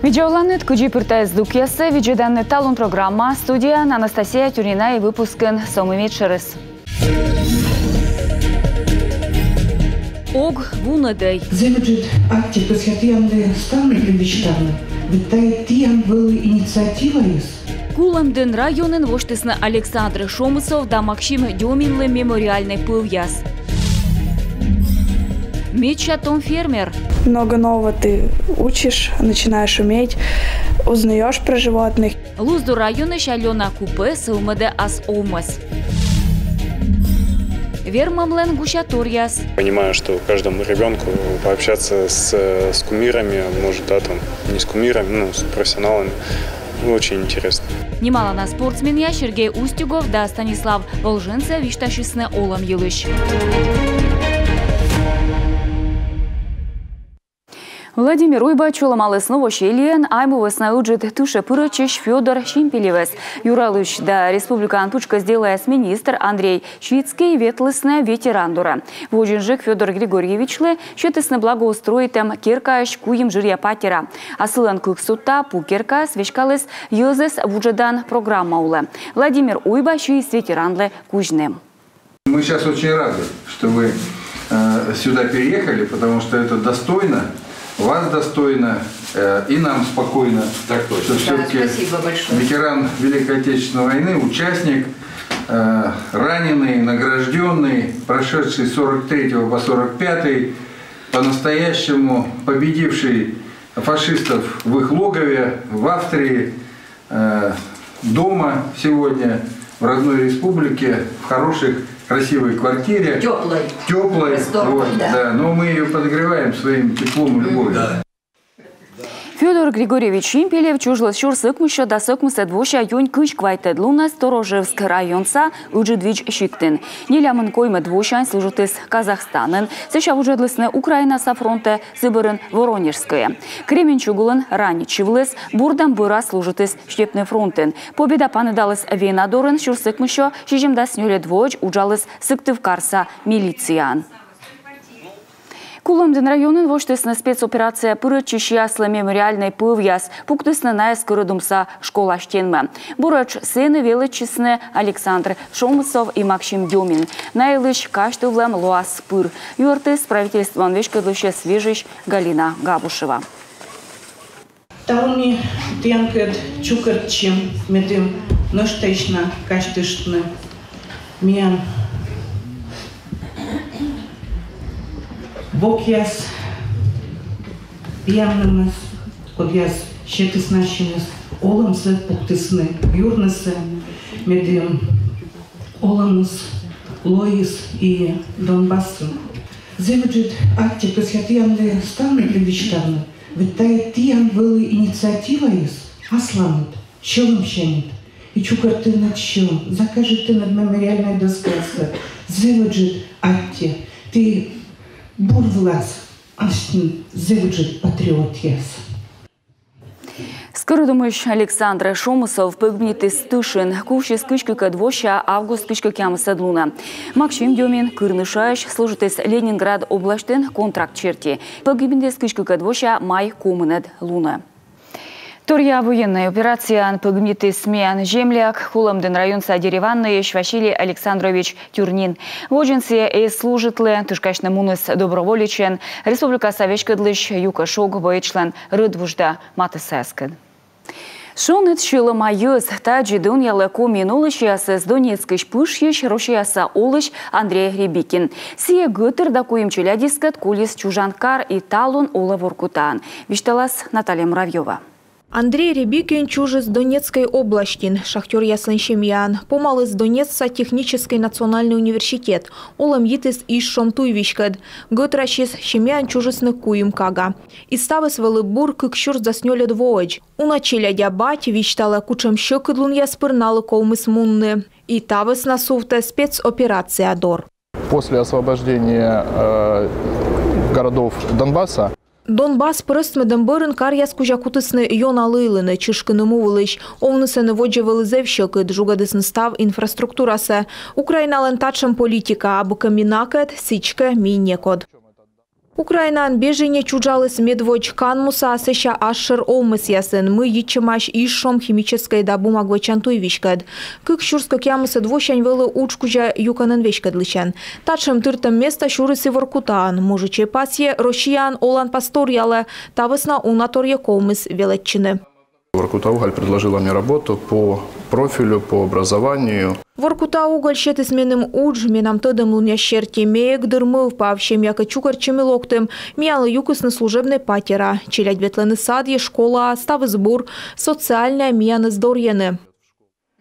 Видеоланет куджипырта издукьясы, видеоданный талон программа, студия Анастасия Тюрина и выпускан Сомимит Шерес. Ог вунадей. Земеджит акти посвятиянды станны предвечтарны. Витает тиян были инициатива из. Кулемден районен воштесна Александр Шомусов да Максим Дёминле мемориальный пыльяс. Митча Том фермер. Много нового ты учишь, начинаешь уметь, узнаешь про животных. Лузду района Алена Купе сылмаде ас омас. Вермамлен гущаторьяс. Понимаю, что каждому ребенку пообщаться с кумирами, может, да, там, не с кумирами, но с профессионалами, очень интересно. Немало на спортсменя Сергей Устюгов да Станислав Волженце вишташисне олам елыш. Владимир Уйба чуламалы снова щелиен, айму веснауджит туше пырочищ Федор Шимпелевес. Юралыш да республикан тучка сделает министр Андрей Швицкий ветлысная ветерандура. Вожинжик Федор Григорьевичле счетысны благоустроитем киркаш куем жирья патера. Асылан куксута пу кирка свечкалыс юзес вуджедан программа уле. Владимир Уйба шиис ветеранле кужнем. Мы сейчас очень рады, что вы сюда переехали, потому что это достойно. Вас достойно и нам спокойно. Так точно. Спасибо большое. Ветеран Великой Отечественной войны, участник, раненый, награжденный, прошедший с 43 по 45, по-настоящему победивший фашистов в их логове, в Австрии, дома сегодня, в родной республике, в хороших, красивой квартире. Теплой. Вот, да. Но мы ее подогреваем своим теплом и любовью. Да. Федор Григорьевич Шимпелев чужлас шур сыкмыша да сыкмыса двоша юнь кыш квайтед луна Сторожевск районса уджидвич щиктен. Нелямын койма двошань служитыс Казахстанын, сыша уджедлысны Украина со фронта Сыбырын Воронежская. Кремен чугулын раничивлыс, бурдам быра служитыс Штепны фронтен. Победа панедалыс венадорын шур сыкмыша шижимда снюле двоч уджалыс сыктывкарса милициян. Кулемден районын воштесна спецоперация пырычыш яслы мемориальный пыльяс пуктысна наескырыдумса школаштенмы. Бурач сыны величесны Александр Шомусов и Максим Дёмин. Найлыш каштывлем луас пыр. Юрты с правительством вешкадлыше свежищ Галина Габушева. Тауни тянкет чукарчим медым ноштечна каштышны миян. Бог яс пьяным, код яс щетыс нашимыз, оламсы пуктысны, юрнысы, медем, оламыс, лоис и Донбассы. Земеджит акти посвятиянды станны предвечтарны. Витает тиян были инициатива из, асланут, щелым щенит. И чукарты над щелым, закажет ты над мемориальной доской. Земеджит акти, ты бурвлас, астин зевуджит патриот яс. Скородумыш Александр Шомусов погибнет из Тышин, кувши с кычкой двоща август кычка кям садлуна. Максим Дёмин Кырнышаевич служит из Ленинград облаштен контракт черти. Погибнет из кычка двоща май комнет луна. Торья военная операция погибнет из смен земляк Кулемден районса деревянный Василий Александрович Тюрнин. Воженцы и служитлы тышкашны муныс доброволичен Республика Советскадлыш Юкашог бойчлен Рыдвужда Матысаскин. Шонет шилы майыз таджи дуньялы коминулыш ясыз Донецкыш пышьеш рошияса олыш Андрей Рябикин. Сие гытыр да куемчуля дискат кулис чужанкар и талун ола воркутан. Вишталас Наталья Муравьева. Андрей Рябикин чужез Донецкой области, шахтер яслын шемьян, помал из Донецка технический национальный университет, олам йитис иш шомтуйвишкад, гытращис шемьян чужесны куим кага. И ставыс вылыбур кыкшур заснёле двоечь. Уначиля дябать виштала кучем щекыдлун яспырналы колмыс мунны. И тавыс насувта спецоперация дор. После освобождения городов Донбасса Донбас пырыстмеден бырын карьяс кужакутысны йоналыйлыны чышкыны мувылыш, овнысыны воджевылы зевщекыд, жугадысын став инфраструктурасы. Украиналын татшым политика, абыкы минакет, сичке минекод. Украинан бежине чуджалыс медвоч канмуса сыща ашшыр олмыс ясын. Мы ичимаш ишшом химической да бумагвачан туйвишкад. Кык шурска кямысы двощань вылы учкужа юканын вешкад лычан. Татшым тыртым место шурысы воркутаан. Мужичей пасье Рошиян Олан Пасториялы тавысна унаторье колмыс велетчины. Воркута-Уголь предложила мне работу по профилю, по образованию. Воркута-Уголь щеты сменым удж, менам тыдым луня щерти, меек дырмыв, павщем яка чукарчыми локтым, миялы юкысны служебной патера, челядь ветлыны садье, школа, ставы сбор, социальная мияны здорьены.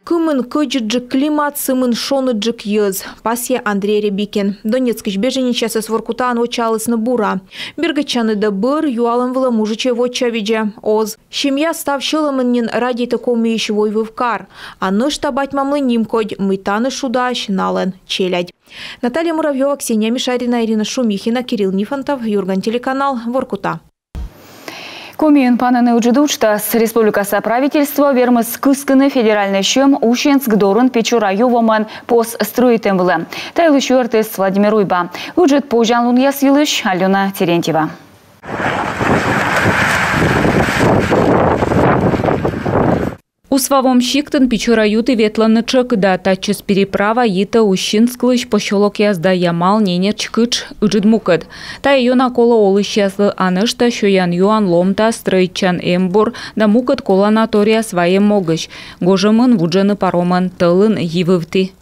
Кымын кыджыджык климат, сымын шоныджык йыз. Пасье Андрей Рябикин. Донецкий беженичасы с Воркутаан очалысны бура. Бергачаны да быр, юалым вылы мужиче вочавидже. Оз. Семья став шылымыннин ради такому еще войвывкар. А ныш табать мамлы нимкодь, мытаны шудаш, нален, челядь. Наталья Муравьева, Ксения Мишарина, Ирина Шумихина, Кирилл Нифонтов, Юрган, телеканал Воркута. Комин пананы уджидучта с республикасы правительства вермыз кыскыны федеральный шем Ущенск дорын Печора ювоман пос строитем было. Тайлы шуертес Владимир Уйба. Уджид пожан лун ясилыш Алена Терентьева. Усвавом щиктын Печора юты ветланычык да тачыс переправа yită Ущинсклыш поселок язда ямал ненерчкыч уджидмукыд. Та йона кола олыш язлы анышта шоян юан ломта стройчан эмбур да мукыд коланатория своем могыш. Гожымын вуджаны пароман тылын йывывты.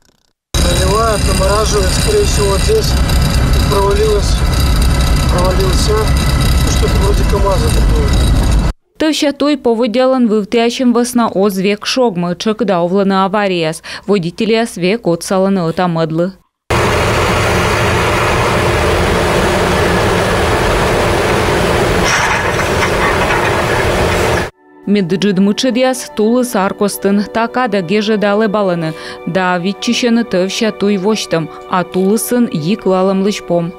Наливает, намораживает, скорее всего, вот здесь провалился, что-то вроде КамАЗа такое. Тăвща той повыделан вывтящим весна оз век шогмы чăк давлăны аварияс. Водителяс век отсалăны ыта мăдлы. Медджидмычыдяс тулыс аркостын така да геже дале балыны. Да витчищені тăвща той воçтăм, а тулысын йыклалым лычпом.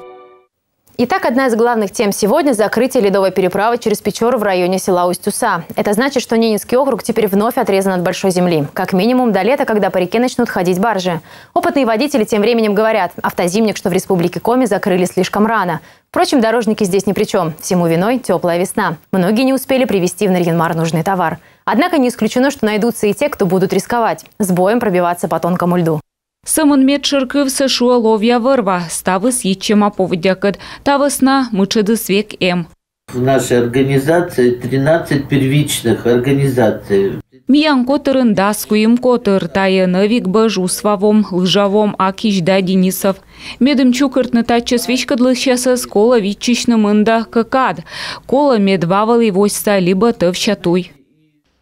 Итак, одна из главных тем сегодня – закрытие ледовой переправы через Печору в районе села Усть-Уса. Это значит, что Ненецкий округ теперь вновь отрезан от большой земли. Как минимум до лета, когда по реке начнут ходить баржи. Опытные водители тем временем говорят, автозимник, что в республике Коми, закрыли слишком рано. Впрочем, дорожники здесь ни при чем. Всему виной теплая весна. Многие не успели привезти в Нарьян-Мар нужный товар. Однако не исключено, что найдутся и те, кто будут рисковать, с боем пробиваться по тонкому льду. Сăмăн медшыркывсы шуа ловья вырва, ставыс иччема повыдякăд, тавысна мычыдыс век эм. В нашей организации 13 первичных организаций. Миян котырын даскуем котыр, тайы навик бăж усвавом, лыжавом акищ да Денисов. Медым чукыртны таччы свечкадлыщасыз кола витчичны мында кăкад, кола медвавыл войста либо тăвща туй.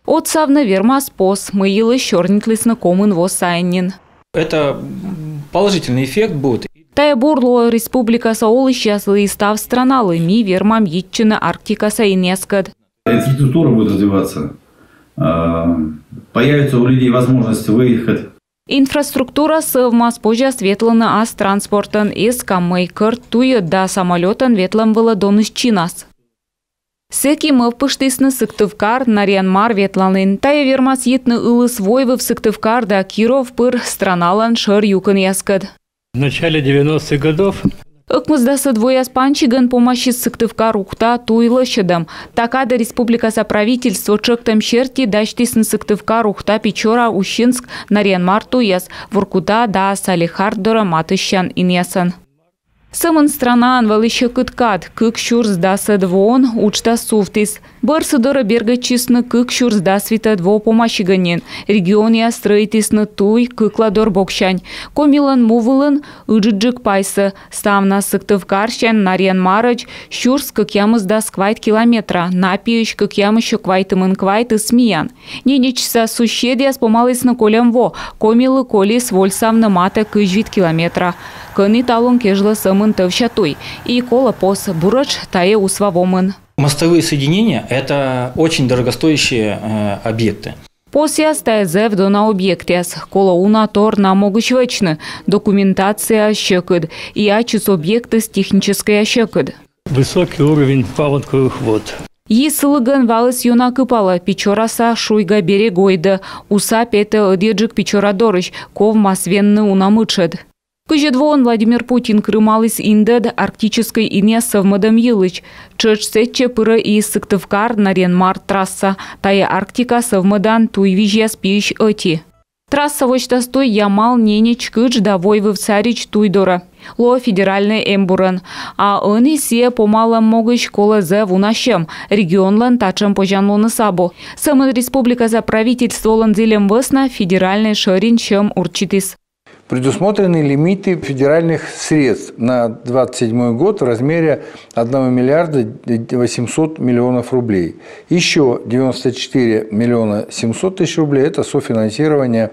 Отсавны вермас пос, мыйылы щёрнитлысны комын вос сайнин. Это положительный эффект будет. Тая бурло республикаса олыщаслы и став страналы ми вермам йитчыны Арктикаса и нескад. Инфраструктура будет развиваться. Появится у людей возможность выехать. Инфраструктура сывмас пожас ветлана ас транспортан из каммай кырт туя да самолетан ветлам было доныс чинас. Секи мыв пыштысны Сыктывкар, Нарьян-Мар ветланын. Тая вермас йытны ылыс войвы в Сыктывкар да Киров пыр страналан шыр юкын яскад. В начале 90-х годов Ыкмыздасы двояс панчиган помощи Сыктывкар ухта туйлы шыдам. Такада республикаса правительство чыктым щерти даштысын Сыктывкар ухта Печора, Ущинск, Нарьян-Мар туяс. Воркута да Салихардора матыщан иньясан. Сăмăн странан вăлыщă кыткат, кык щурс да сăдвон учта суфтис. Бărсăдорă бергăчисны кык щурс да свитăдво помащигăнен. Региония строитисны туй кыкладор бокщань. Комилан мувылын ыджыджык пайсы. Ставна Сыктывкарщан Нарьян-Марыч щурс кăкямыз да сквайт километра. Напиыч кăкямыщă квайтымын квайты смиян. Ненечса сущедяс помалысны колямво. Комилы колис вольсавны маты кыжвит километра. Кăни талон кежлă сăмăн тăвща туй. И кола пос бурăч тае усвавомын. Мостовые соединения – это очень дорогостоящие объекты. Посяс тайзев до на объектяс, кола уна тор на могущвечны, документация щекыд, и ачыс объекты с технической щекыд. в высокий уровень паводковых вод. Есылыгын валыс юна кыпала, печораса шуйга берегойды, уса петы ыдеджик печорадорыш, ков масвенны унамычед. Кыжедвон Владимир Путин крымалыс индед арктической ине совмадам елыч. Чыч сетче пыры и Сыктывкар нарен-мар трасса, тая Арктика совмадан туйвижья спиш оти. Трасса вочтастой Ямал Ненич кыч да Войвы в царич туйдора. Ло федеральный эмбуран. А он и се помалам могыч колазе вунашем. Регионлан тачем пожанлоны сабо. Самын республика за правительство ланзелем весна федеральный шарин чем урчитис. Предусмотрены лимиты федеральных средств на 2027 год в размере 1 миллиарда 800 миллионов рублей. Еще 94 миллиона 700 тысяч рублей – это софинансирование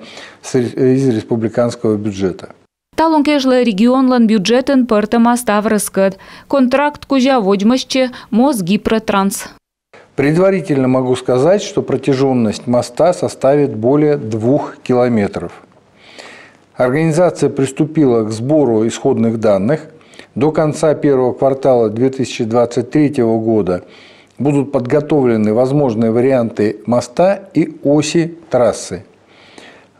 из республиканского бюджета. Талонкежлы регионлан бюджетен пыртама ставрыскад. Контракт кузя водьмащи Мосгипротранс. Предварительно могу сказать, что протяженность моста составит более 2 километров. Организация приступила к сбору исходных данных. До конца первого квартала 2023 года будут подготовлены возможные варианты моста и оси трассы.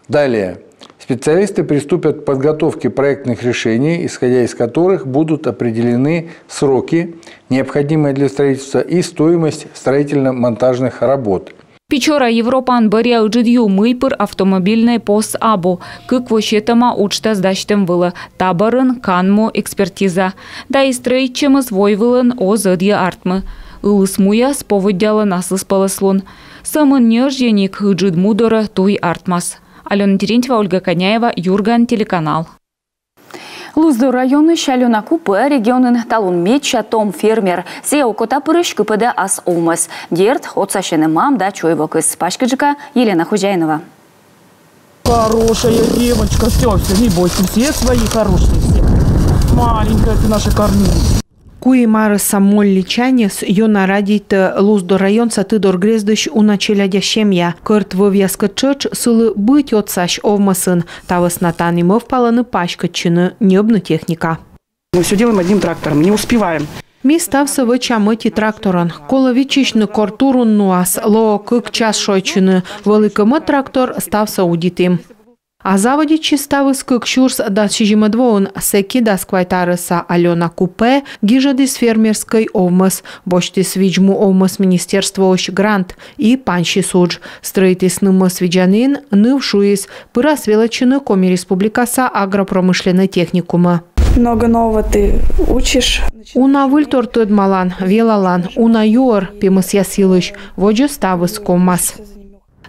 Далее специалисты приступят к подготовке проектных решений, исходя из которых будут определены сроки, необходимые для строительства, и стоимость строительно-монтажных работ. Печора Европан баря уджидью мыйпыр автомобильный пост абу. Кык вощетама учта сдачтем было. Табарын канмо экспертиза. Да и строительчемыз войвылын о зыдья артмы. Илысмуя споводяла насыс полослон. Самын нерженик уджид мудора туй артмас. Алена Терентьева, Ольга Коняева, Юрган, телеканал. Луздор районы Шалена Купе регионын талун меча том фермер. Сео кота пырыш кыпыда ас олмас. Дерт отсашены мам да чойбок из Пашкаджика Елена Худяйнова. Хорошая девочка, все, не бойся, все свои хорошие, все. Маленькая ты наша кормилица. Куи мары самоль личанес, йона радит Луздор район сатыдор грездыш уначелядя семья. Кырт вывязка чыч сылы быть отсаш овмасын. Тавас натан имов паланы пашкачыны небны техника. Мы все делаем одним трактором, не успеваем. Ми стався вичамити тракторон. Коло вічичну кортурун нуас, ло кик час шойчыны. Великому трактор стався удитим. А заводичи ставы скыкшурс да шижимадвоун секи да сквайтарыса Алена Купе гижадис фермерской овмас, бочтис виджму овмас министерство ощ грант и панши судж. Строитис нымас виджанин нывшуис пырас величины коми республикаса агропромышленной техникума. Много нового ты учишь. Уна выльтор тыдмалан, велалан, уна юр пимыс ясилыш, воджу ставыс комас.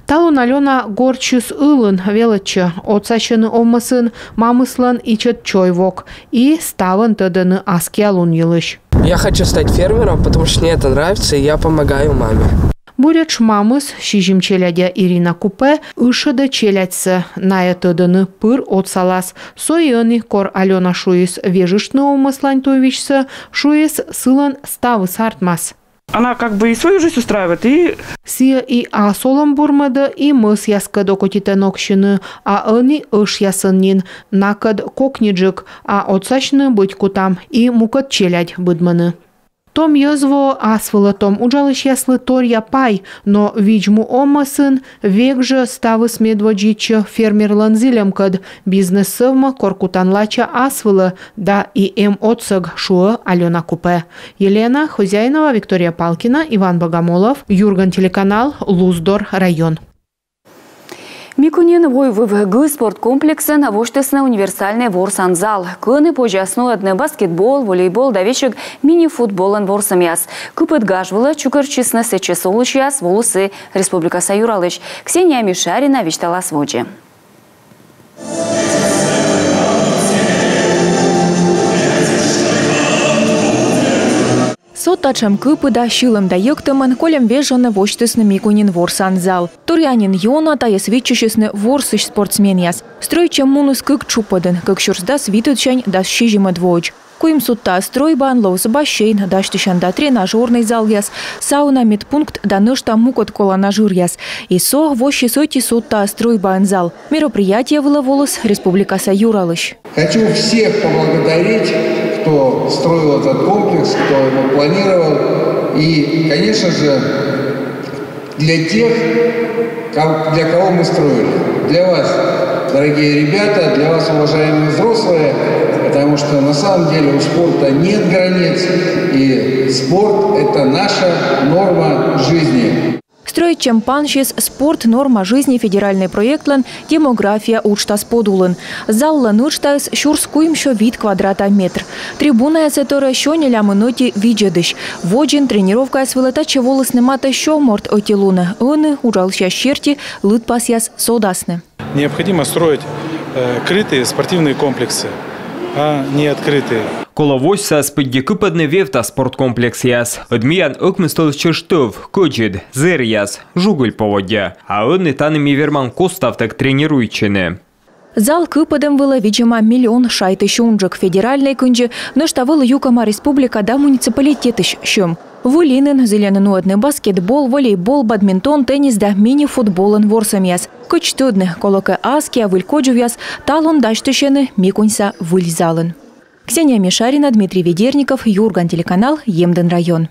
Талун Алена горчус ылын велычы, отсачыны омысын, мамыслан ичет чойвок, и ставын тыдыны аски алун елыш. Я хочу стать фермером, потому что мне это нравится, и я помогаю маме. Буреч мамыс, шижим челядя Ирина Купе, ышыды челядьсы, ная тыдыны пыр отсалас. Сойыны кор Алена шуис вежышны омыслань тойвичсы, шуис сылан ставыс артмас. Она как бы и свою жизнь устраивает, и... Сия и асолом бурмады, и мыс яска докотите нокшины, а они ыш ясыннин, накад кокниджик, а отсачны быть кутам, и мукат челядь быдманы. Том язво асвыла том уджалыш яслы торья пай, но виджму омасын век же ставыс медводжичы фермер ланзилем кад бизнес сывма коркутанлача асвыла, да и отсыг шуы Алена Купе. Елена Хозяинова, Виктория Палкина, Иван Богомолов, Юрган, телеканал, Луздор район. Микунин войвывгы спорткомплексен воштесны универсальный ворсанзал. Кыны пожасну одны баскетбол, волейбол, давечек мини-футболын ворсамяс. Кыпыт гажвылы чукырчисны сече солычяс волосы Республика Юралыш. Ксения Мишарина вещтала своджи. Сотачам кыпы да шилым да йыктымын колем вежаны воштысны Микунин ворсанзал. Турянин Йона тая свечущесны ворсыш спортсмен яс. Стройчем мунус кык чупадын, кык шурсдас витучань да шижима двоч. Куим сутта стройбан лоусы бассейн, даштышан да тренажерный зал яс, сауна медпункт да нышта мукот колонажир яс. И со вощи сойти сутта стройбан зал. Мероприятие было волос Республика Юралыш. Хочу всех поблагодарить, кто строил этот комплекс, кто его планировал. И, конечно же, для тех, для кого мы строили. Для вас, дорогие ребята, для вас, уважаемые взрослые, потому что на самом деле у спорта нет границ, и спорт – это наша норма жизни. Строить чемпаншис спорт норма жизни федеральный проектлен демография учта сподулен. Залла нучтайс щурскуем шо вид квадрата метр. Трибуна сетора шо неля минуті виджедыш. Воджин тренировка свилетаче волосне мата шо морт отилуна. Оны ужалща щерти лыт пасяс содасны. Необходимо строить крытые спортивные комплексы, а не открытые. Коловойся спидді кипадне вєвта спорткомплексіяс. Одміян окмистол чештов, коджід, зер'яс, жугуль поводя. А одне танемі вірман костав так тренуючене. Зал кипадем вила віджима мільйон шайти шунджик. Федеральний кунджі наштавила юкама республіка да муніципалітетиш шум. Вулінен, зеленонуедний баскетбол, волейбол, бадмінтон, теніс да міні-футболен ворсам'яс. Кочтудне, колоке аскія, вилькоджув'яс, талон даштишене, мікунься вильзален. Ксения Мишарина, Дмитрий Ведерников, Юрган, телеканал Емден район.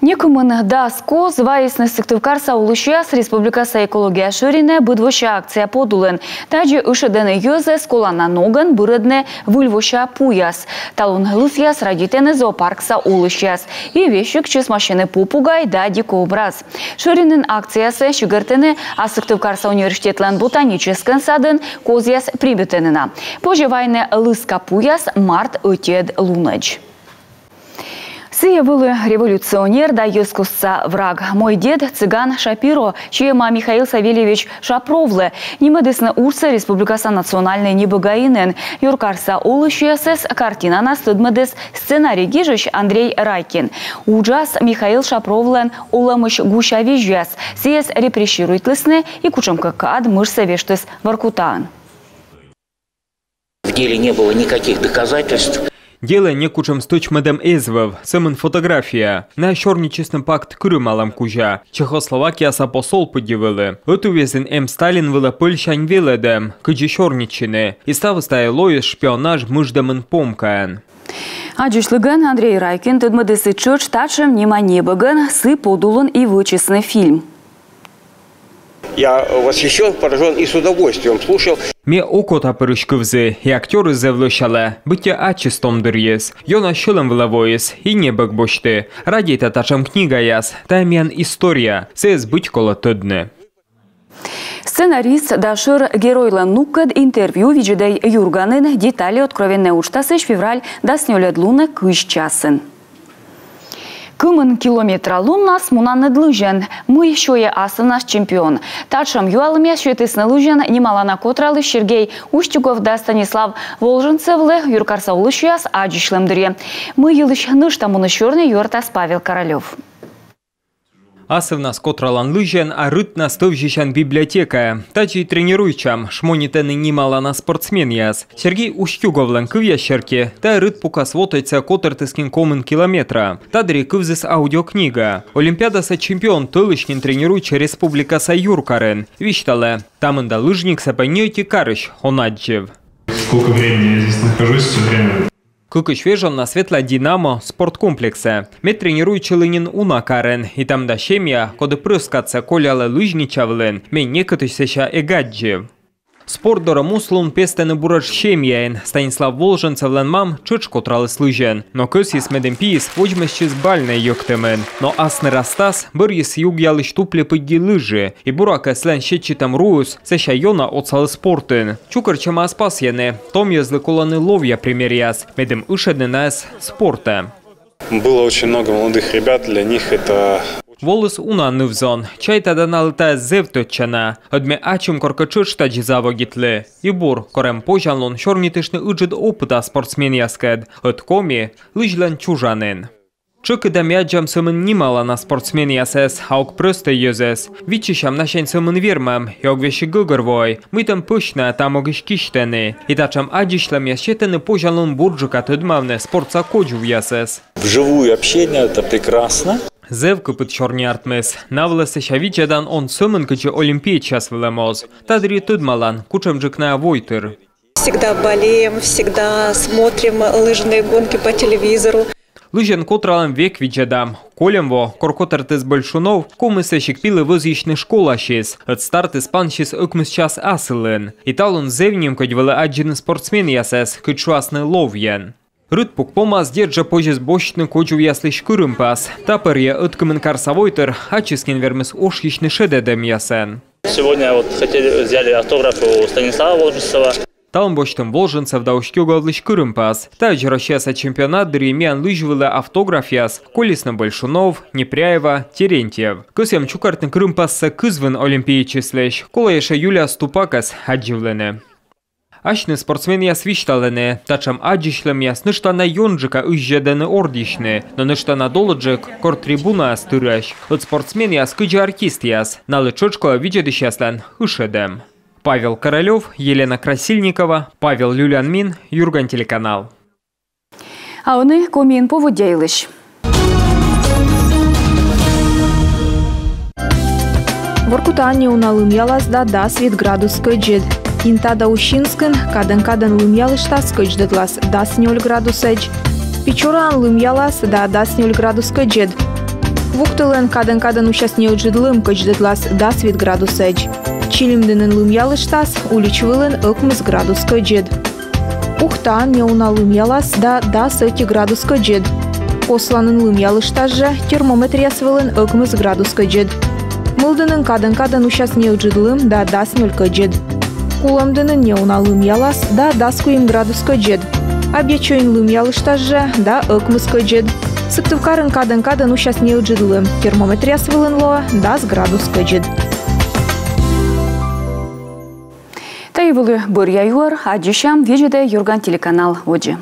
Некумын да ско звайысны сыктывкарса улышяс республикаса экология ширине быдвоща акция подулен. Таджи ышедене йöze сколана ноган бырыдне выльвоща пуяс. Талун лысяс радитене зоопаркса улышяс. И вещик чес машины попугай да дикообраз. Ширинен акциясы шигертене а сыктывкарса университетлен ботаническен садын козяс прибетенена. Пожевайне лыска пуяс март өтед лунач. Сыя вылы революционер да ескусца враг. Мой дед цыган Шапиро, чьема Михаил Савельевич Шапровлы, немедысны урса республикаса национальный небогаинен. Юркарса улышьясес картина на стыдмедес сценарий гижищ Андрей Райкин. Уджас Михаил Шапровлен уламыш гуща вижьяс. Сиес репрессирует лысны и кучемка кад мыш савештес воркутан. В деле не было никаких доказательств. Дело не кучем сточмедем эзвев, сэмэн фотография. На чорничесным пакт Крымалам кужа. Чехословакия са посол подивили. Отувезен Сталин вила Польщань веледем, кыджи чорничины. И став стая лоис шпионаж мыждемен помкаен. Аджишлыган Андрей Райкин тыдмыдысы чöч тачем нима небыган сы подулын и вычесны фильм. Я восхищен, поражен и с удовольствием слушал. Ме окота перышкывзы, и актеры зевлышалы, бытя ачистом дырьес, йона шылым влавоес, и небык бошты. Ради это тачем книга яс, таймен история, сэс быть коло тыдны. Сценарист Дашир геройлан нуккад интервью виджидей Юрганын детали откровенне учтасыш февраль даснёлед луна кыш часын. Кымын километра луннас мунанны длыжен. Мы еще и асы наш чемпион. Тачам юалыме шветысны лыжен немалана котралы Сергей Устюгов да Станислав Волженцевлы юркарса улышяс аджишлемдыре. Мы елыш ныштамуны черный юртас Павел Королев. Асыв нас котралан лыжен, а рыт нас товжищан библиотека. Тачи тренируючам, шмонитены немало на спортсмен яс. Сергей Устюговлан кывящерке, та рыт пукас вотойца котертыскин комын километра. Тадри кывзыс аудиокнига. Олимпиадаса чемпион тылышнин тренируюча республикаса Юркарен. Виштале, тамында лыжник сапайнёйти карыш, онаджев. Сколько времени я здесь нахожусь, все время. Кыкыш вежен на светла Динамо спорткомплексе. Мет тренируючи лынин унакарен, и там да шемья, коды прыскаться колялы лыжничавлен, мен некатыща эгаджев. Спорт дора муслун пестены бураж шемьяен, Станислав Волженцевлен мам чыч котралыс лыжен. Но көсис медем пиис вожмещис бальне йоктемен. Но асны растас бырьис югялыш тупле пыдди лыжи, и бурака слен щечитам руус, сэща йона отсалы спортын. Чукарчама аспасьяны, том езлы коланы ловья примеряс, медем ышедны нас спорта. Было очень много молодых ребят, для них это... Волос унанны взон, чай тада налыта зевточана, одме ачым коркачыш таджи завогитлы. И бур, корем пожалон, шорнитышны ыджид опыта спортсмен яскед, от коми лыжлан чужанын. Чыкы да мяджам сымын немало на спортсмен ясес, аук просто йözес. Вичишам нашен сымын вермам, и огвеши гыгырвой, мы там пышна, там огыш киштены. И тачам аджишлам ящетены пожалон бурджика тыдмавне спортса коджу ясес. Вживую общение это прекрасно. Зевку під чорні артмес. Навлесе шавічадан он сымын кычы олимпиад час вылемоз. Тадри тыдмалан, кучам джыкна войтыр. Всегда болеем, всегда смотрим лыжные гонки по телевизору. Лыжен котралем век виджедам. Колемво, коркотертес большунов, комысы шекпилы возичны школа шес. От старты спаншис укмыс час асылын. И талун зевнем кодьвелы аджин спортсмен ясес, кычуасны ловьен. Рыд пукпома сдержа позже бощны кочу ясли шкурым пас. Таперье откамен карсавойтер, ачискин вермес ошхищны шедедем ясен. Сегодня вот взяли автограф у Станислава Волжинцева. Талым боштым Волжинцев да ушки угадлыш кырым пас. Также расчаса чемпионат дремян лыжвылы автограф яс. Колесно Большунов, Непряева, Терентьев. Кысям чукартны кырым пасса кызвын олимпиячеслеш. Колаеша Юлия Ступакас адживлене. Ашны спортсмен яс вишталене. Тачам аджишлем яс ныштана йонджика уйжедены ордишны. Но ныштана долоджик кор трибуна астыраш. От спортсмен яс кыджи артист яс. Налы чочко виджедыш яслен ышедем. Павел Королев, Елена Красильникова, Павел Люлянмин, Юрган телеканал. А вони комін поводяйлиш. Воркутанне уналым ялазда да свет градус кыджет. Интада ущинскын кадын лым ялыштас кыдждетлас дас 0 градус эдж. Печоран лым ялас да дас 0 градус кыджет. Вуктылен кадын ущас неуджид лым кыдждетлас да свет градус эдж. Чилимденен лым ялыштас уличвылен ыкмыз градус кыджет. Ухтан неуна лым ялас да 10 градус кыджет. Посланын лым ялыштас же термометр ясвылен ыкмыз градус кыджет. Мылдынын кадын ущас неуджид лым да 10 кыджет. Куламдынын неуна лым ялас да 10 градус кыджет. Объячойн лым ялыштас же да ыкмыз кыджет. Сыктывкарын кадын ущас неуджид лым. Термометр ясвылен ло 10 градус кыджет. Та й були Боря Юр, а дюшам віжіде Юрган телеканал «Оджі».